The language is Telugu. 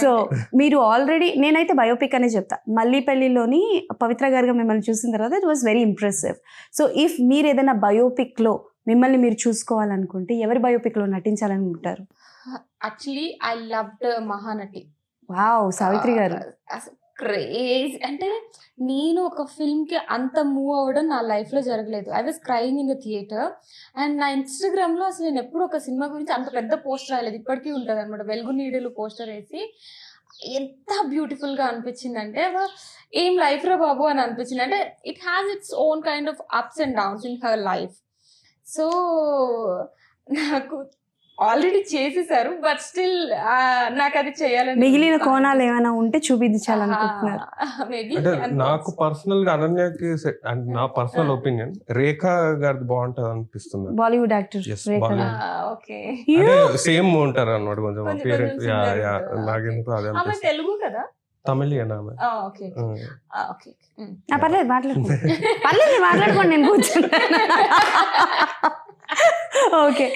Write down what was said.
సో మీరు ఆల్రెడీ, నేనైతే బయోపిక్ అనే చెప్తా, మల్లీపల్లిలోని పవిత్ర గారుగా మిమ్మల్ని చూసిన తర్వాత it was very impressive. So if మీరు ఏదైనా బయోపిక్లో మిమ్మల్ని మీరు చూసుకోవాలనుకుంటే ఎవరి బయోపిక్లో నటించాలనుకుంటారు? Actually I loved Mahanati. Wow, Savitri garu. Craze అంటే నేను ఒక ఫిల్మ్కి అంత మూవ్ అవ్వడం నా లైఫ్లో జరగలేదు. I was crying in the theatre. And నా ఇన్స్టాగ్రామ్లో అసలు నేను ఎప్పుడు ఒక సినిమా గురించి అంత పెద్ద పోస్టర్ రాయలేదు. ఇప్పటికీ ఉంటుంది అనమాట, వెలుగు నీడలు పోస్టర్ వేసి. ఎంత బ్యూటిఫుల్గా అనిపించింది అంటే ఏం లైఫ్ రా బాబు అని అనిపించింది. అంటే it has its own kind of ups and downs in her life. So నాకు ఆల్రెడీ చేసేసారు, బట్ స్టిల్ నాకు అది చేయాలని మిగిలిన కోణాలు ఏమైనా ఉంటే చూపించాలనుకుంటున్నారు? మేబీ. అంటే నాకు పర్సనల్ గా అనన్యకి అంటే నా పర్సనల్ ఒపీనియన్ రేఖా గారిది బాగుంటది అనిపిస్తుంది. బాలీవుడ్ యాక్టర్ Yes, రేఖా Bollywood. గారు. ఓకే. సేమ్ ఉంటారు అన్నమాట కొంచెం కొంచెం పేరెంట్. similar ఉంటుంది. నాకెందుకు అదే ఆమె అనిపిస్తుంది. తెలుగు కదా? తమిళియన్ ఆమె. Okay okay. పర్లేదు మాట్లాడుకోండి, పర్లేదు మాట్లాడుకోండి, నేను కూర్చున్నాను. ఓకే.